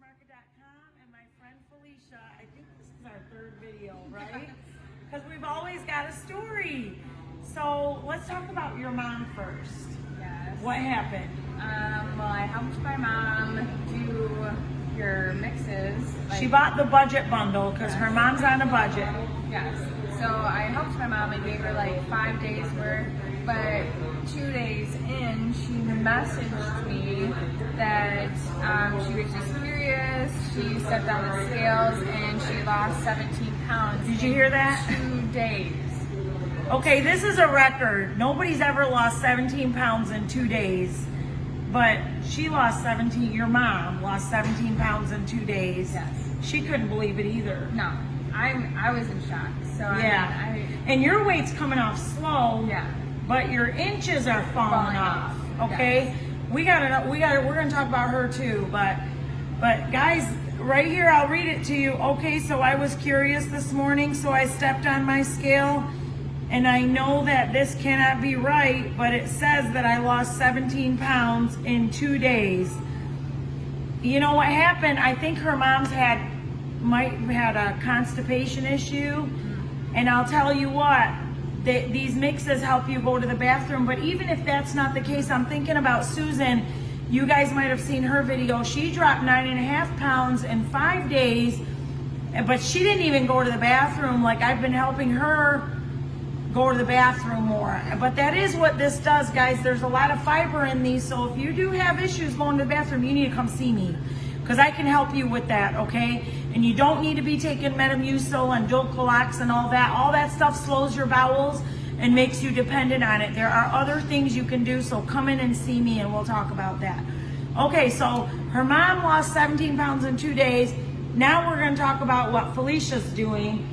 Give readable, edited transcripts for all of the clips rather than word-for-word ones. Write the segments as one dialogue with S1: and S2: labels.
S1: farmersmarket.com and my friend Felicia. I think this is our third video, right? Because we've always got a story. So let's talk about your mom first.
S2: Yes.
S1: What happened?
S2: Well, I helped my mom do your mixes.
S1: She bought the budget bundle because her mom's on a budget.
S2: Yes. So I helped my mom and gave her like 5 days worth, but 2 days in, she messaged me that she was just curious. She stepped on the scales and she lost 17 pounds.
S1: Did you hear that?
S2: 2 days.
S1: Okay, this is a record. Nobody's ever lost 17 pounds in 2 days, but she lost 17, your mom lost 17 pounds in 2 days.
S2: Yes.
S1: She couldn't believe it either.
S2: No, I was in shock. So
S1: Yeah. And your weight's coming off slow.
S2: Yeah.
S1: But your inches are falling off. Okay?
S2: Yes.
S1: We're gonna talk about her too, but guys, right here I'll read it to you. Okay, so I was curious this morning, so I stepped on my scale, and I know that this cannot be right, but it says that I lost 17 pounds in 2 days. You know what happened? I think her mom's might have had a constipation issue, and I'll tell you what, these mixes help you go to the bathroom. But even if that's not the case, I'm thinking about Susan. You guys might have seen her video. She dropped 9.5 pounds in 5 days, but she didn't even go to the bathroom. Like, I've been helping her go to the bathroom more. But that is what this does, guys. There's a lot of fiber in these, so if you do have issues going to the bathroom, you need to come see me, because I can help you with that, okay? And you don't need to be taking Metamucil and Dulcolax and all that. All that stuff slows your bowels and makes you dependent on it. There are other things you can do, so come in and see me and we'll talk about that. Okay, so her mom lost 17 pounds in 2 days. Now we're gonna talk about what Felicia's doing.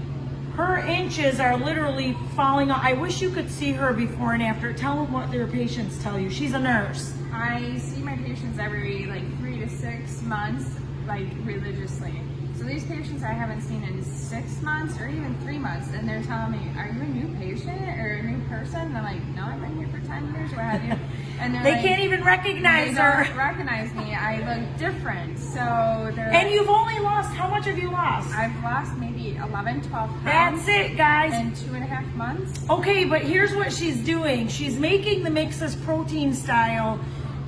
S1: Her inches are literally falling off. I wish you could see her before and after. Tell them what their patients tell you. She's a nurse.
S2: I see my patients every like 3 to 6 months, like religiously. So these patients I haven't seen in 6 months or even 3 months, and they're telling me, "Are you a new patient or a new person?" And I'm like, "No, I've been here for 10 years, what have you?" And
S1: They like, can't even recognize her.
S2: They don't recognize me. I look different. So they're
S1: And you've only lost, how much have you lost?
S2: I've lost maybe 11, 12 pounds.
S1: That's it, guys.
S2: In 2.5 months.
S1: Okay, but here's what she's doing. She's making the mixes protein style.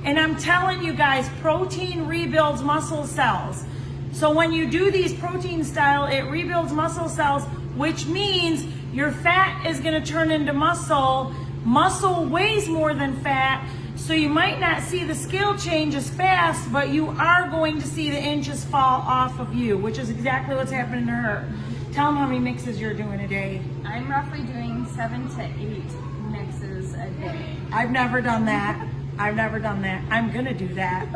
S1: And I'm telling you guys, protein rebuilds muscle cells. So when you do these protein style, it rebuilds muscle cells, which means your fat is going to turn into muscle. Muscle weighs more than fat, so you might not see the scale change as fast, but you are going to see the inches fall off of you, which is exactly what's happening to her. Tell them how many mixes you're doing a day.
S2: I'm roughly doing 7 to 8 mixes a day.
S1: I've never done that. I've never done that. I'm gonna do that.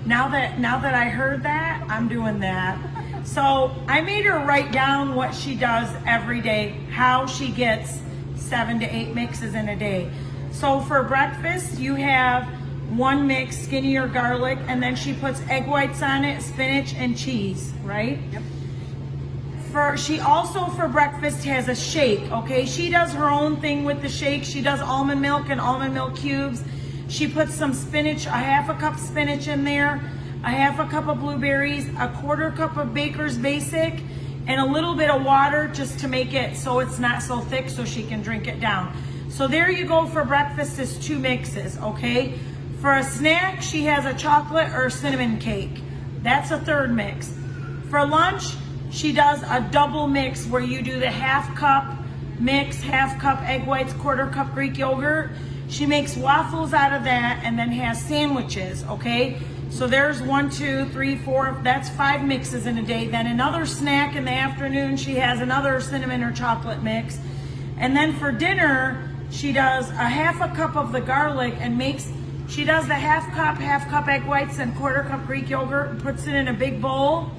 S1: Now that I heard that, I'm doing that. So I made her write down what she does every day, how she gets 7 to 8 mixes in a day. So for breakfast, you have 1 mix, skinnier garlic, and then she puts egg whites on it, spinach, and cheese, right?
S2: Yep.
S1: She also for breakfast has a shake, okay? She does her own thing with the shake. She does almond milk and almond milk cubes. She puts some spinach, a 1/2 cup spinach in there, a 1/2 cup of blueberries, a 1/4 cup of Baker's Basic, and a little bit of water just to make it so it's not so thick so she can drink it down. So there you go for breakfast is 2 mixes, okay? For a snack, she has a chocolate or cinnamon cake. That's a 3rd mix. For lunch, she does a double mix where you do the 1/2 cup mix, 1/2 cup egg whites, 1/4 cup Greek yogurt. She makes waffles out of that and then has sandwiches, okay? So there's 1, 2, 3, 4, that's 5 mixes in a day. Then another snack in the afternoon, she has another cinnamon or chocolate mix. And then for dinner, she does a 1/2 cup of the garlic and she does the 1/2 cup egg whites and 1/4 cup Greek yogurt and puts it in a big bowl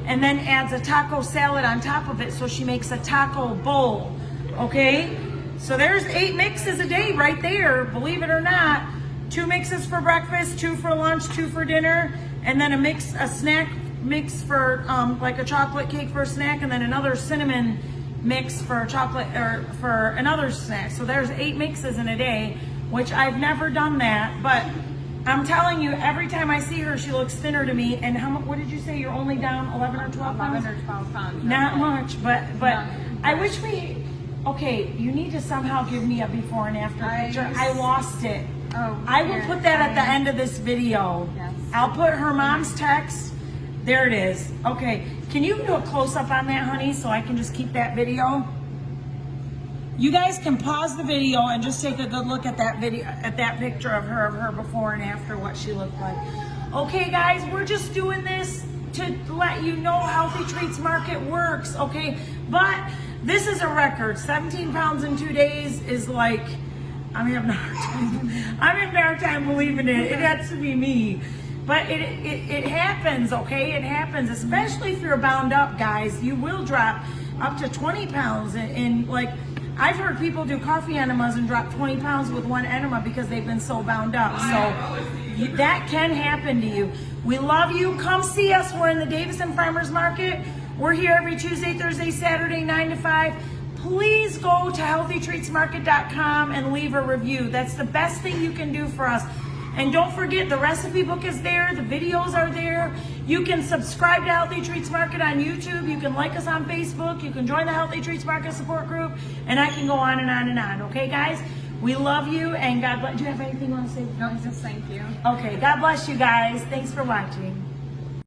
S1: and then adds a taco salad on top of it. So she makes a taco bowl, okay? So there's 8 mixes a day right there, believe it or not. 2 mixes for breakfast, 2 for lunch, 2 for dinner, and then a snack mix for like a chocolate cake for a snack, and then another cinnamon mix for chocolate or for another snack. So there's 8 mixes in a day, which I've never done that, but I'm telling you, every time I see her, she looks thinner to me. And what did you say? You're only down 11 or 12 pounds?
S2: 11 or 12 pounds.
S1: Not much, but
S2: No.
S1: I wish okay, you need to somehow give me a before and after picture. I lost it.
S2: Oh,
S1: I will put that at the end of this video.
S2: Yes.
S1: I'll put her mom's text. There it is. Okay, can you do a close-up on that, honey, so I can just keep that video? You guys can pause the video and just take a good look at that video, at that picture of her before and after, what she looked like. Okay, guys, we're just doing this to let you know Healthy Treats Market works, okay? But this is a record. 17 pounds in 2 days is like, I'm having a hard time believing it. It has to be me. But it happens, okay? It happens, especially if you're bound up, guys. You will drop up to 20 pounds in like, I've heard people do coffee enemas and drop 20 pounds with one enema because they've been so bound up. So that can happen to you. We love you. Come see us. We're in the Davison Farmers Market. We're here every Tuesday, Thursday, Saturday, 9 to 5. Please go to healthytreatsmarket.com and leave a review. That's the best thing you can do for us. And don't forget, the recipe book is there. The videos are there. You can subscribe to Healthy Treats Market on YouTube. You can like us on Facebook. You can join the Healthy Treats Market support group. And I can go on and on and on. Okay, guys? We love you, and God bless. Do you have anything you want to say?
S2: No, just thank you.
S1: Okay, God bless you guys. Thanks for watching.